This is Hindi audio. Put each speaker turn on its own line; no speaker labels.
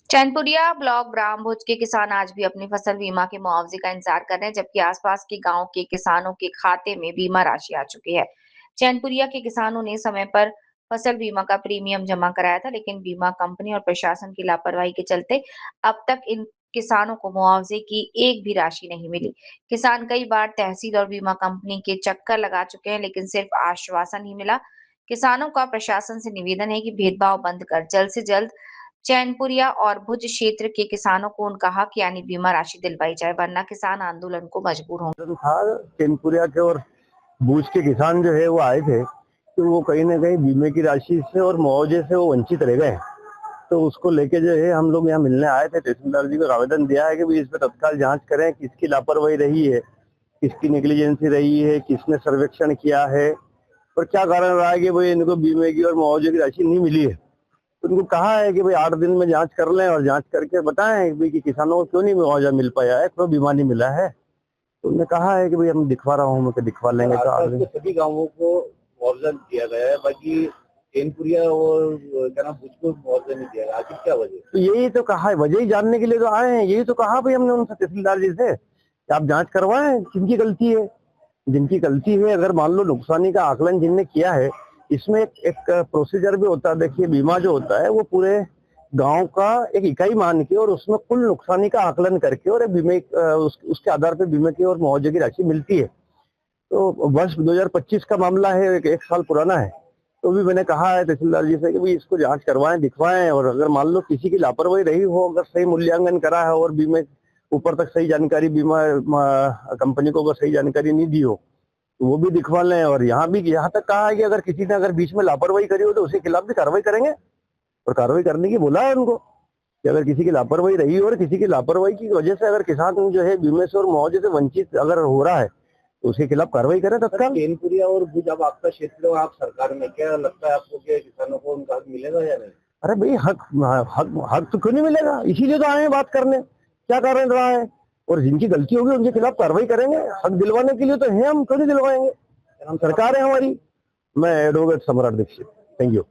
चैनपुरिया ब्लॉक ग्राम भुज के किसान आज भी अपनी फसल बीमा के मुआवजे का इंतजार कर रहे हैं, जबकि आसपास के गांव के किसानों के खाते में बीमा राशि आ चुकी है। चैनपुरिया के किसानों ने समय पर फसल बीमा का प्रीमियम जमा कराया था, लेकिन बीमा कंपनी और प्रशासन की लापरवाही के चलते अब तक इन किसानों को मुआवजे की एक भी राशि नहीं मिली। किसान कई बार तहसील और बीमा कंपनी के चक्कर लगा चुके हैं, लेकिन सिर्फ आश्वासन ही मिला। किसानों का प्रशासन से निवेदन है कि भेदभाव बंद कर जल्द से जल्द चैनपुरिया और भुज क्षेत्र के किसानों को उनका हक यानी बीमा राशि दिलवाई जाए, वरना किसान आंदोलन को मजबूर होंगे।
था चैनपुरिया के और भूज के किसान जो है वो आए थे, तो वो कहीं ना कहीं बीमे की राशि से और मुआवजे से वो वंचित रह गए। तो उसको लेके जो है हम लोग यहाँ मिलने आए थे, तहसीलदार जी को आवेदन दिया है कि भाई इस पर तत्काल जांच करें, किसकी लापरवाही रही है, किसकी नेग्लिजेंसी रही है, किसने सर्वेक्षण किया है और क्या कारण रहा है कि भाई इनको बीमे की और मुआवजे की राशि नहीं मिली है। तो उनको कहा है कि भाई 8 दिन में जांच कर लें और जांच करके बताएं कि किसानों को क्यों नहीं मुआवजा मिल पाया है, क्यों बीमा नहीं मिला है। तो उन्होंने कहा है कि भाई हम दिखवा रहा हूँ, मैं दिखवा लेंगे। तो
सभी गांवों को मुआवजा दिया गया है, बाकी चैनपुरिया और क्या नाम भुज को मुआवजा नहीं दिया गया, आखिर क्या वजह?
तो यही तो कहा है, वजह ही जानने के लिए तो आए हैं। यही तो कहा भाई हमने उनसे, तहसीलदार जी से, कि आप जांच करवाएं किनकी गलती है। जिनकी गलती है, अगर मान लो नुकसानी का आकलन जिनने किया है, इसमें एक प्रोसीजर भी होता है। देखिए बीमा जो होता है वो पूरे गांव का एक इकाई मान के और उसमें कुल नुकसानी का आकलन करके और बीमे उसके आधार पर बीमे की और मुआवजे की राशि मिलती है। तो वर्ष 2025 का मामला है, एक साल पुराना है। तो भी मैंने कहा है तहसीलदार जी से कि भाई इसको जांच करवाएं, दिखवाएं, और अगर मान लो किसी की लापरवाही रही हो, अगर सही मूल्यांकन करा है और बीमे ऊपर तक सही जानकारी बीमा कंपनी को अगर सही जानकारी नहीं दी हो तो वो भी दिखवा लें। और यहाँ तक कहा है कि अगर किसी ने अगर बीच में लापरवाही करी हो तो उसके खिलाफ भी कार्रवाई करेंगे, और कार्रवाई करने की बोला है उनको कि अगर किसी की लापरवाही रही हो और किसी की लापरवाही की वजह से अगर किसान जो है बीमे से और मुआवजे से वंचित अगर हो रहा है तो उसके खिलाफ कार्रवाई करें तत्काल।
चैनपुरिया और भुज अब आपका क्षेत्र और आप सरकार में, क्या लगता है आपको कि किसानों को उनका हक मिलेगा या नहीं?
अरे भाई हक तो क्यों नहीं मिलेगा, इसीलिए तो आए हैं बात करने, क्या कारण रहा है और जिनकी गलती होगी उनके खिलाफ कार्रवाई करेंगे। हक दिलवाने के लिए तो है हम, क्यों नहीं दिलवाएंगे, हम सरकार है हमारी। मैं एडवोकेट सम्राट दीक्षित, थैंक यू।